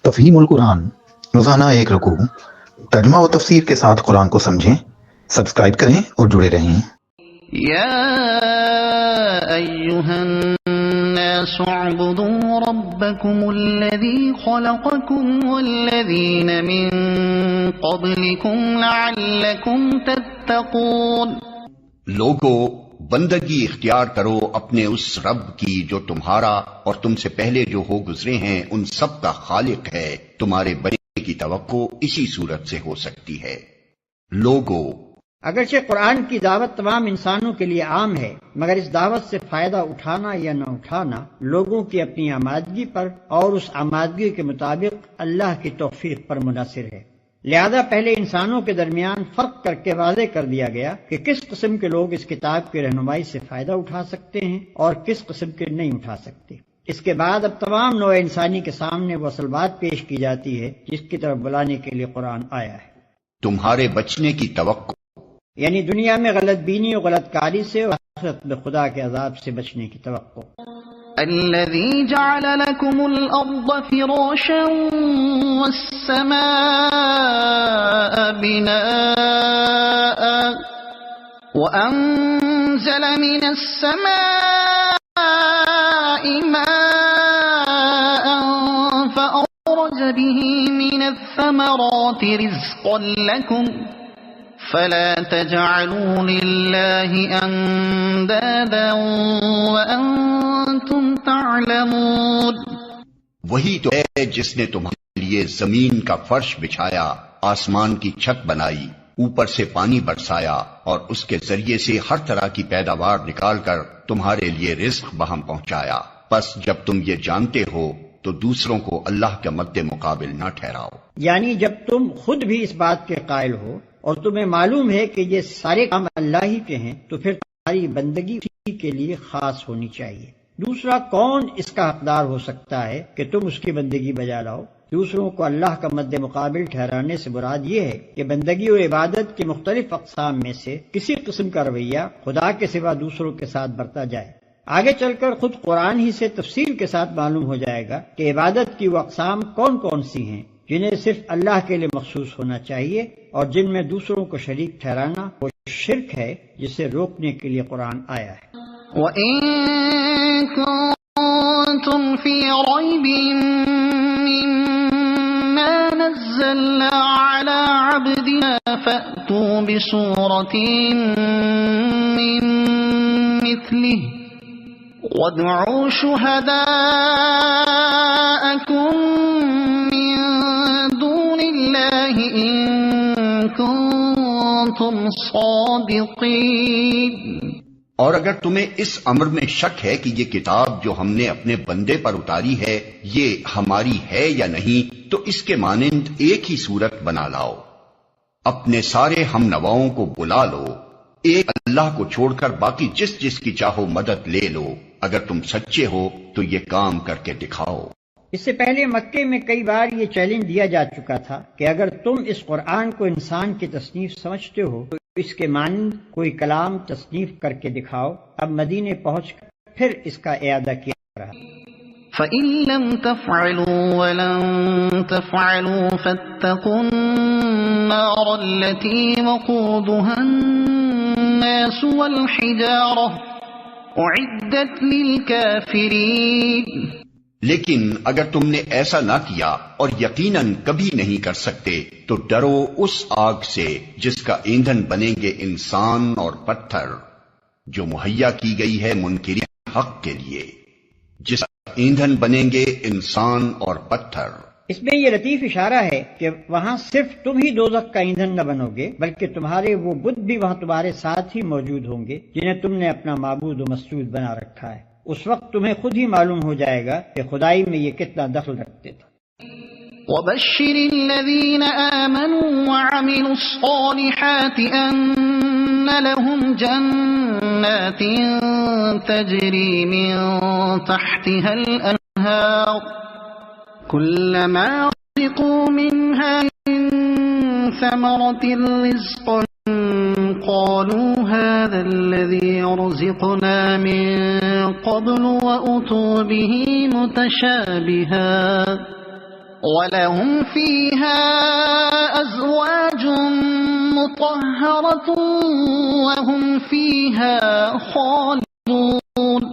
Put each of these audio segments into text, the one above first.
تفہیم القرآن، روزانہ ایک رکوع، ترجمہ و تفسیر کے ساتھ قرآن کو سمجھیں۔ سبسکرائب کریں اور جڑے رہیں۔ یا ایھا الناس اعبدوا ربکم الذی خلقکم والذین من قبلکم لعلکم تتقون۔ لوگو، بندگی اختیار کرو اپنے اس رب کی جو تمہارا اور تم سے پہلے جو ہو گزرے ہیں ان سب کا خالق ہے۔ تمہارے بننے کی توقع اسی صورت سے ہو سکتی ہے۔ لوگو، اگرچہ قرآن کی دعوت تمام انسانوں کے لیے عام ہے، مگر اس دعوت سے فائدہ اٹھانا یا نہ اٹھانا لوگوں کی اپنی آمادگی پر اور اس آمادگی کے مطابق اللہ کی توفیق پر منحصر ہے۔ لہذا پہلے انسانوں کے درمیان فرق کر کے واضح کر دیا گیا کہ کس قسم کے لوگ اس کتاب کی رہنمائی سے فائدہ اٹھا سکتے ہیں اور کس قسم کے نہیں اٹھا سکتے۔ اس کے بعد اب تمام نوع انسانی کے سامنے وہ اصل بات پیش کی جاتی ہے جس کی طرف بلانے کے لیے قرآن آیا ہے۔ تمہارے بچنے کی توقع، یعنی دنیا میں غلط بینی اور غلط کاری سے اور آخرت میں خدا کے عذاب سے بچنے کی توقع۔ الذي جعل لكم الأرض فراشا والسماء بناء وأنزل من السماء ماء فأخرج به من الثمرات رزقا لكم فلا تجعلوا لله اندادا وانتم تعلمون۔ وہی تو ہے جس نے تمہارے لیے زمین کا فرش بچھایا، آسمان کی چھت بنائی، اوپر سے پانی برسایا اور اس کے ذریعے سے ہر طرح کی پیداوار نکال کر تمہارے لیے رزق بہم پہنچایا۔ پس جب تم یہ جانتے ہو تو دوسروں کو اللہ کے مد مقابل نہ ٹھہراؤ۔ یعنی جب تم خود بھی اس بات کے قائل ہو اور تمہیں معلوم ہے کہ یہ سارے کام اللہ ہی کے ہیں تو پھر تمہاری بندگی اسی کے لیے خاص ہونی چاہیے۔ دوسرا کون اس کا حقدار ہو سکتا ہے کہ تم اس کی بندگی بجا لاؤ؟ دوسروں کو اللہ کا مد مقابل ٹھہرانے سے مراد یہ ہے کہ بندگی و عبادت کی مختلف اقسام میں سے کسی قسم کا رویہ خدا کے سوا دوسروں کے ساتھ برتا جائے۔ آگے چل کر خود قرآن ہی سے تفصیل کے ساتھ معلوم ہو جائے گا کہ عبادت کی وہ اقسام کون کون سی ہیں جنہیں صرف اللہ کے لیے مخصوص ہونا چاہیے اور جن میں دوسروں کو شریک ٹھہرانا وہ شرک ہے جسے روکنے کے لیے قرآن آیا ہے۔ وَإِن كُنتُمْ فِي رَيْبٍ مِّمَّا نَزَّلْنَا عَلَى عَبْدِنَا فَأْتُوا بِسُورَةٍ مِّن مِّثْلِهِ وَادْعُوا شُهَدَاءَكُم مِّن دُونِ اللَّهِ إِن كُنتُمْ صَادِقِينَ۔ اور اگر تمہیں اس امر میں شک ہے کہ یہ کتاب جو ہم نے اپنے بندے پر اتاری ہے یہ ہماری ہے یا نہیں، تو اس کے مانند ایک ہی صورت بنا لاؤ، اپنے سارے ہم نواؤں کو بلا لو، ایک اللہ کو چھوڑ کر باقی جس جس کی چاہو مدد لے لو۔ اگر تم سچے ہو تو یہ کام کر کے دکھاؤ۔ اس سے پہلے مکے میں کئی بار یہ چیلنج دیا جا چکا تھا کہ اگر تم اس قرآن کو انسان کی تصنیف سمجھتے ہو تو اس کے مانند کوئی کلام تصنیف کر کے دکھاؤ۔ اب مدینے پہنچ کر پھر اس کا اعادہ کیا رہا۔ فَإِن لَّمْ تَفْعَلُوا وَلَن تَفْعَلُوا فَاتَّقُوا النَّارَ الَّتِي وَقُودُهَا النَّاسُ وَالْحِجَارَةُ أُعِدَّتْ لِلْكَافِرِينَ۔ لیکن اگر تم نے ایسا نہ کیا اور یقیناً کبھی نہیں کر سکتے تو ڈرو اس آگ سے جس کا ایندھن بنیں گے انسان اور پتھر، جو مہیا کی گئی ہے منکرین حق کے لیے، جس کا ایندھن بنیں گے انسان اور پتھر۔ اس میں یہ لطیف اشارہ ہے کہ وہاں صرف تم ہی دوزخ کا ایندھن نہ بنو گے بلکہ تمہارے وہ بت بھی وہاں تمہارے ساتھ ہی موجود ہوں گے جنہیں تم نے اپنا معبود و مسجود بنا رکھا ہے۔ اس وقت تمہیں خود ہی معلوم ہو جائے گا کہ خدائی میں یہ کتنا دخل رکھتے تھے۔ وَبَشِّرِ الَّذِينَ آمَنُوا وَعَمِلُوا الصَّالِحَاتِ أَنَّ لَهُمْ جَنَّاتٍ تَجْرِي مِن تَحْتِهَا الْأَنْهَارُ كُلَّمَا رُزِقُوا مِنْهَا مِن ثَمَرَةٍ رِزْقًا قالوا هذا الذي رزقنا من قبل وأتوا به متشابها وَلَهُمْ فِيهَا أَزْوَاجٌ مُطَهَّرَةٌ وَهُمْ فِيهَا خَالِدُونَ۔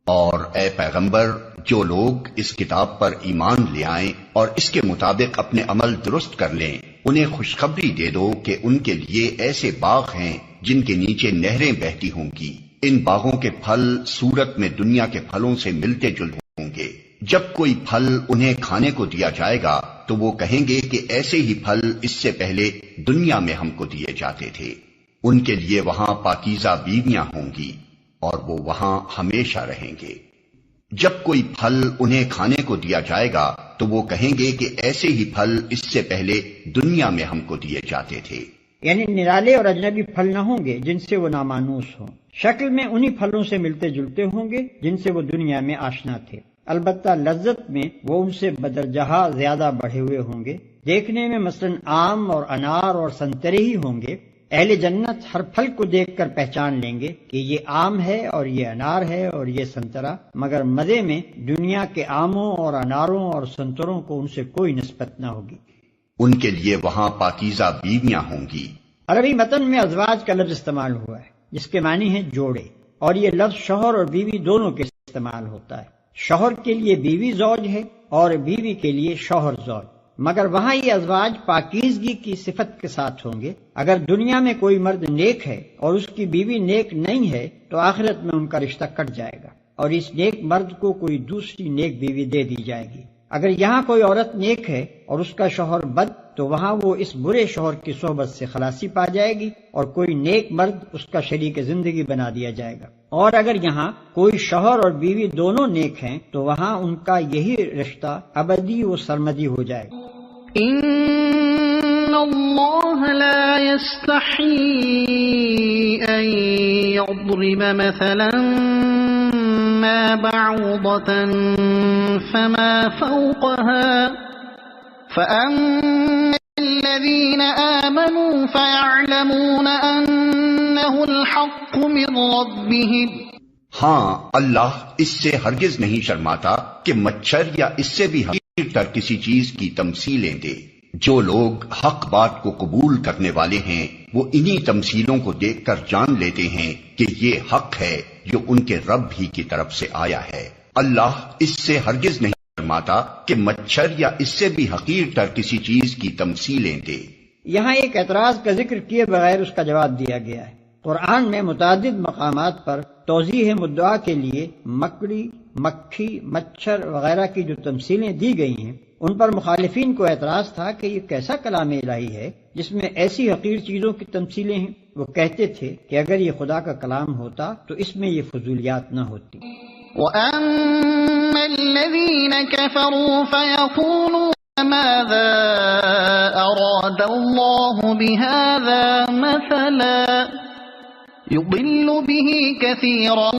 اور اے پیغمبر، جو لوگ اس کتاب پر ایمان لے آئیں اور اس کے مطابق اپنے عمل درست کر لیں، انہیں خوشخبری دے دو کہ ان کے لیے ایسے باغ ہیں جن کے نیچے نہریں بہتی ہوں گی۔ ان باغوں کے پھل صورت میں دنیا کے پھلوں سے ملتے جلتے ہوں گے۔ جب کوئی پھل انہیں کھانے کو دیا جائے گا تو وہ کہیں گے کہ ایسے ہی پھل اس سے پہلے دنیا میں ہم کو دیے جاتے تھے۔ ان کے لیے وہاں پاکیزہ بیویاں ہوں گی اور وہ وہاں ہمیشہ رہیں گے۔ جب کوئی پھل انہیں کھانے کو دیا جائے گا تو وہ کہیں گے کہ ایسے ہی پھل اس سے پہلے دنیا میں ہم کو دیے جاتے تھے۔ یعنی نرالے اور اجنبی پھل نہ ہوں گے جن سے وہ نامانوس ہوں، شکل میں انہی پھلوں سے ملتے جلتے ہوں گے جن سے وہ دنیا میں آشنا تھے، البتہ لذت میں وہ ان سے بدرجہ زیادہ بڑھے ہوئے ہوں گے۔ دیکھنے میں مثلا آم اور انار اور سنترے ہی ہوں گے۔ اہل جنت ہر پھل کو دیکھ کر پہچان لیں گے کہ یہ آم ہے اور یہ انار ہے اور یہ سنترا، مگر مزے میں دنیا کے آموں اور اناروں اور سنتروں کو ان سے کوئی نسبت نہ ہوگی۔ ان کے لیے وہاں پاکیزہ بیویاں ہوں گی۔ عربی متن میں ازواج کا لفظ استعمال ہوا ہے جس کے معنی ہے جوڑے، اور یہ لفظ شوہر اور بیوی دونوں کے استعمال ہوتا ہے۔ شوہر کے لیے بیوی زوج ہے اور بیوی کے لیے شوہر زوج، مگر وہاں یہ ازواج پاکیزگی کی صفت کے ساتھ ہوں گے۔ اگر دنیا میں کوئی مرد نیک ہے اور اس کی بیوی نیک نہیں ہے تو آخرت میں ان کا رشتہ کٹ جائے گا اور اس نیک مرد کو کوئی دوسری نیک بیوی دے دی جائے گی۔ اگر یہاں کوئی عورت نیک ہے اور اس کا شوہر بد تو وہاں وہ اس برے شوہر کی صحبت سے خلاصی پا جائے گی اور کوئی نیک مرد اس کا شریک زندگی بنا دیا جائے گا۔ اور اگر یہاں کوئی شوہر اور بیوی دونوں نیک ہیں تو وہاں ان کا یہی رشتہ ابدی و سرمدی ہو جائے گا۔ ان اللہ لا يستحی ان یضرب مثلا ما بعوضة فما فوقها فأما الذين آمنوا فيعلمون أنه الحق من ربهم۔ ہاں، اللہ اس سے ہرگز نہیں شرماتا کہ مچھر یا اس سے بھی حقیر تر کسی چیز کی تمثیلیں دے۔ جو لوگ حق بات کو قبول کرنے والے ہیں وہ انہی تمثیلوں کو دیکھ کر جان لیتے ہیں کہ یہ حق ہے جو ان کے رب ہی کی طرف سے آیا ہے۔ اللہ اس سے ہرگز نہیں شرماتا کہ مچھر یا اس سے بھی حقیر تر کسی چیز کی تمثیلیں دے۔ یہاں ایک اعتراض کا ذکر کیے بغیر اس کا جواب دیا گیا ہے۔ قرآن میں متعدد مقامات پر توضیح مدعا کے لیے مکڑی، مکھی، مچھر وغیرہ کی جو تمثیلیں دی گئی ہیں ان پر مخالفین کو اعتراض تھا کہ یہ کیسا کلام الہی ہے جس میں ایسی حقیر چیزوں کی تمثیلیں ہیں۔ وہ کہتے تھے کہ اگر یہ خدا کا کلام ہوتا تو اس میں یہ فضولیات نہ ہوتی۔ وَأَمَّا الَّذِينَ كَفَرُوا فَيَقُولُونَ مَاذَا أَرَادَ اللَّهُ بِهَذَا مَثَلًا يُضِلُّ بِهِ كَثِيرًا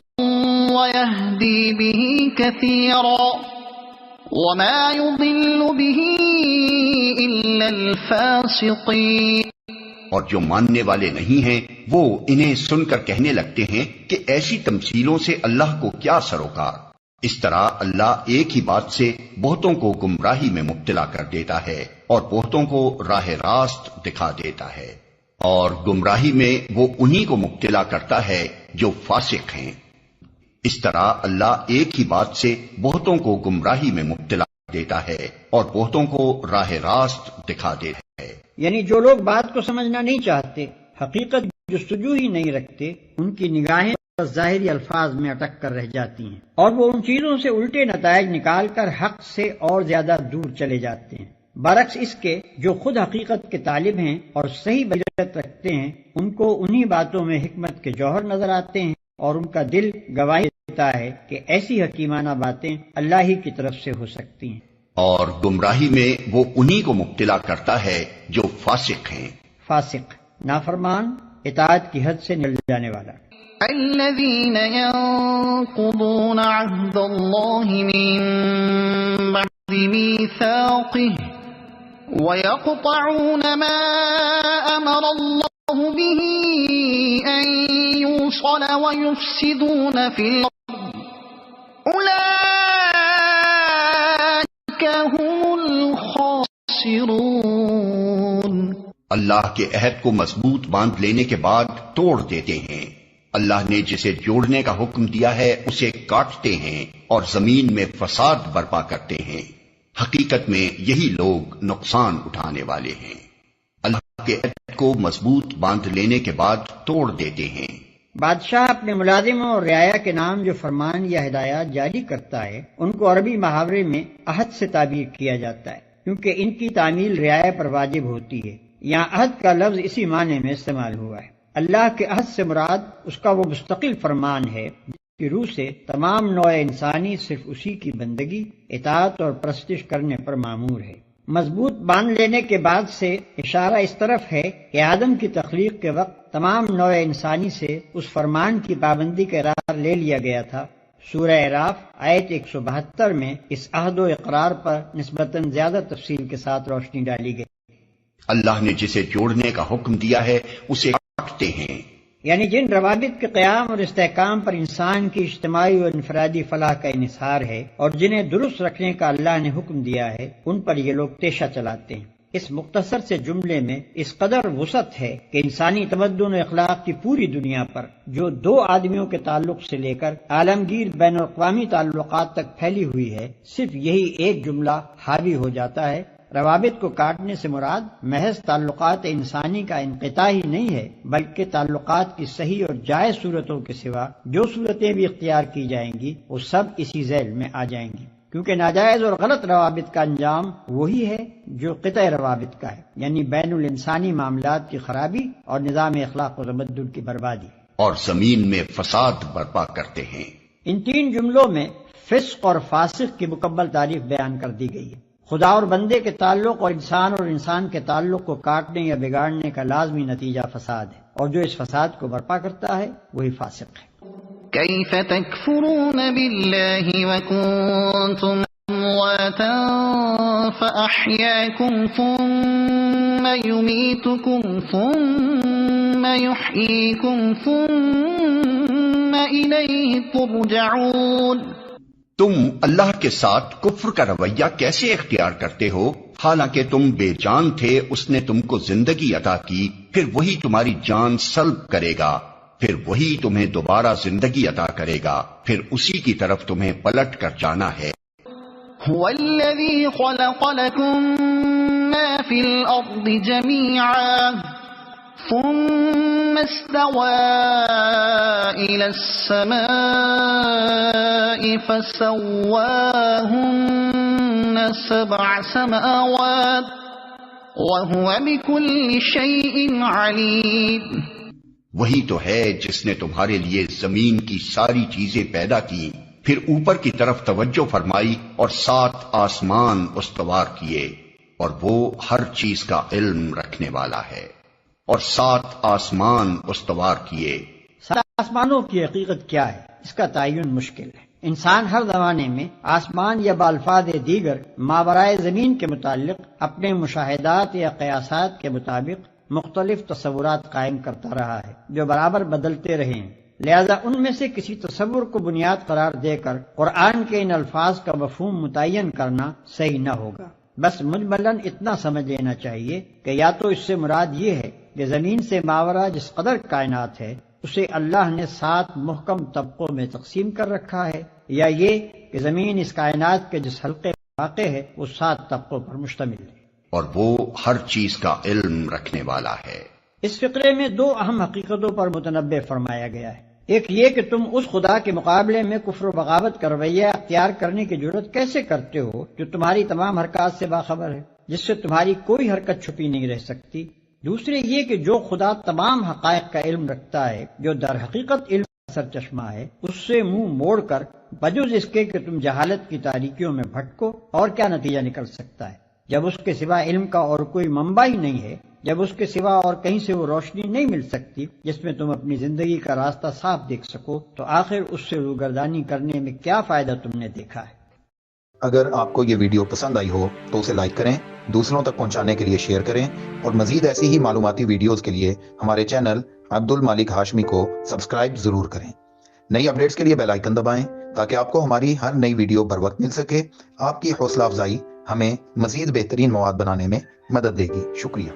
وَيَهْدِي بِهِ كَثِيرًا وَمَا يُضِلُّ بِهِ إِلَّا الْفَاسِقِينَ۔ اور جو ماننے والے نہیں ہیں وہ انہیں سن کر کہنے لگتے ہیں کہ ایسی تمثیلوں سے اللہ کو کیا سروکار۔ اس طرح اللہ ایک ہی بات سے بہتوں کو گمراہی میں مبتلا کر دیتا ہے اور بہتوں کو راہ راست دکھا دیتا ہے، اور گمراہی میں وہ انہی کو مبتلا کرتا ہے جو فاسق ہیں۔ اس طرح اللہ ایک ہی بات سے بہتوں کو گمراہی میں مبتلا دیتا ہے اور بہتوں کو راہ راست دکھا دیتا ہے۔ یعنی جو لوگ بات کو سمجھنا نہیں چاہتے، حقیقت جستجو ہی نہیں رکھتے، ان کی نگاہیں بس ظاہری الفاظ میں اٹک کر رہ جاتی ہیں اور وہ ان چیزوں سے الٹے نتائج نکال کر حق سے اور زیادہ دور چلے جاتے ہیں، برعکس اس کے جو خود حقیقت کے طالب ہیں اور صحیح بصیرت رکھتے ہیں ان کو انہی باتوں میں حکمت کے جوہر نظر آتے ہیں اور ان کا دل گواہی دیتا ہے کہ ایسی حکیمانہ باتیں اللہ ہی کی طرف سے ہو سکتی ہیں۔ اور گمراہی میں وہ انہی کو مبتلا کرتا ہے جو فاسق ہیں۔ فاسق، نافرمان، اطاعت کی حد سے نکل جانے والا۔ الذين ينقضون عهد الله من بعد ميثاقه ويقطعون ما أمر الله به أن يوصل ويفسدون في الأرض أولئك هم خاسرون. اللہ کے عہد کو مضبوط باندھ لینے کے بعد توڑ دیتے ہیں. اللہ نے جسے جوڑنے کا حکم دیا ہے اسے کاٹتے ہیں اور زمین میں فساد برپا کرتے ہیں. حقیقت میں یہی لوگ نقصان اٹھانے والے ہیں. اللہ کے عہد کو مضبوط باندھ لینے کے بعد توڑ دیتے ہیں. بادشاہ اپنے ملازموں اور رعایا کے نام جو فرمان یا ہدایات جاری کرتا ہے ان کو عربی محاورے میں عہد سے تعبیر کیا جاتا ہے، کیونکہ ان کی تعمیل رعایا پر واجب ہوتی ہے. یہاں عہد کا لفظ اسی معنی میں استعمال ہوا ہے. اللہ کے عہد سے مراد اس کا وہ مستقل فرمان ہے کہ روح سے تمام نوع انسانی صرف اسی کی بندگی، اطاعت اور پرستش کرنے پر مامور ہے. مضبوط باندھ لینے کے بعد سے اشارہ اس طرف ہے کہ آدم کی تخلیق کے وقت تمام نوع انسانی سے اس فرمان کی پابندی کا اقرار لے لیا گیا تھا. سورہ اعراف آیت 172 میں اس عہد و اقرار پر نسبتاً زیادہ تفصیل کے ساتھ روشنی ڈالی گئی. اللہ نے جسے جوڑنے کا حکم دیا ہے اسے کاٹتے ہیں. یعنی جن روابط کے قیام اور استحکام پر انسان کی اجتماعی اور انفرادی فلاح کا انحصار ہے اور جنہیں درست رکھنے کا اللہ نے حکم دیا ہے ان پر یہ لوگ تیشہ چلاتے ہیں. اس مختصر سے جملے میں اس قدر وسعت ہے کہ انسانی تمدن و اخلاق کی پوری دنیا پر جو دو آدمیوں کے تعلق سے لے کر عالمگیر بین الاقوامی تعلقات تک پھیلی ہوئی ہے، صرف یہی ایک جملہ حاوی ہو جاتا ہے. روابط کو کاٹنے سے مراد محض تعلقات انسانی کا انقطاع ہی نہیں ہے، بلکہ تعلقات کی صحیح اور جائز صورتوں کے سوا جو صورتیں بھی اختیار کی جائیں گی وہ سب اسی ذیل میں آ جائیں گی، کیونکہ ناجائز اور غلط روابط کا انجام وہی ہے جو قطع روابط کا ہے، یعنی بین الانسانی معاملات کی خرابی اور نظام اخلاق و تمدن کی بربادی، اور زمین میں فساد برپا کرتے ہیں. ان تین جملوں میں فسق اور فاسق کی مکمل تعریف بیان کر دی گئی ہے. خدا اور بندے کے تعلق اور انسان کے تعلق کو کاٹنے یا بگاڑنے کا لازمی نتیجہ فساد ہے، اور جو اس فساد کو برپا کرتا ہے وہی فاسق ہے. كيف تكفرون بالله وكنتم أمواتا فأحياكم ثم يميتكم ثم يحييكم ثم إليه ترجعون. تم اللہ کے ساتھ کفر کا رویہ کیسے اختیار کرتے ہو حالانکہ تم بے جان تھے، اس نے تم کو زندگی عطا کی، پھر وہی تمہاری جان سلب کرے گا، پھر وہی تمہیں دوبارہ زندگی عطا کرے گا، پھر اسی کی طرف تمہیں پلٹ کر جانا ہے. هو الذي خلق لكم ما في الأرض جميعا ثم استوى إلى السماء فسواهن 7 سماوات وهو بكل شيء عليم. وہی تو ہے جس نے تمہارے لیے زمین کی ساری چیزیں پیدا کی، پھر اوپر کی طرف توجہ فرمائی اور 7 آسمان استوار کیے، اور وہ ہر چیز کا علم رکھنے والا ہے. اور 7 آسمان استوار کیے. 7 آسمانوں کی حقیقت کیا ہے اس کا تعین مشکل ہے. انسان ہر زمانے میں آسمان یا بالفاظ دیگر ماورائے زمین کے متعلق اپنے مشاہدات یا قیاسات کے مطابق مختلف تصورات قائم کرتا رہا ہے جو برابر بدلتے رہے ہیں. لہذا ان میں سے کسی تصور کو بنیاد قرار دے کر قرآن کے ان الفاظ کا مفہوم متعین کرنا صحیح نہ ہوگا. بس مجملاً اتنا سمجھ لینا چاہیے کہ یا تو اس سے مراد یہ ہے کہ زمین سے ماورا جس قدر کائنات ہے اسے اللہ نے 7 محکم طبقوں میں تقسیم کر رکھا ہے، یا یہ کہ زمین اس کائنات کے جس حلقے میں واقع ہے وہ 7 طبقوں پر مشتمل ہے، اور وہ ہر چیز کا علم رکھنے والا ہے. اس فقرے میں 2 اہم حقیقتوں پر متنبہ فرمایا گیا ہے. ایک یہ کہ تم اس خدا کے مقابلے میں کفر و بغاوت کا رویہ اختیار کرنے کی جرات کیسے کرتے ہو جو تمہاری تمام حرکات سے باخبر ہے، جس سے تمہاری کوئی حرکت چھپی نہیں رہ سکتی. دوسرے یہ کہ جو خدا تمام حقائق کا علم رکھتا ہے، جو در حقیقت علم کا سرچشمہ ہے، اس سے منہ موڑ کر بجز اس کے کہ تم جہالت کی تاریکیوں میں بھٹکو اور کیا نتیجہ نکل سکتا ہے. جب اس کے سوا علم کا اور کوئی منبع ہی نہیں ہے، جب اس کے سوا اور کہیں سے وہ روشنی نہیں مل سکتی جس میں تم اپنی زندگی کا راستہ صاف دیکھ سکو، تو آخر اس سے روگردانی کرنے میں کیا فائدہ تم نے دیکھا ہے؟ اگر آپ کو یہ ویڈیو پسند آئی ہو تو اسے لائک کریں، دوسروں تک پہنچانے کے لیے شیئر کریں، اور مزید ایسی ہی معلوماتی ویڈیوز کے لیے ہمارے چینل عبد المالک ہاشمی کو سبسکرائب ضرور کریں. نئی اپڈیٹس کے لیے بیل آئیکن دبائیں تاکہ آپ کو ہماری ہر نئی ویڈیو بر وقت مل سکے. آپ کی حوصلہ افزائی ہمیں مزید بہترین مواد بنانے میں مدد دے گی. شکریہ.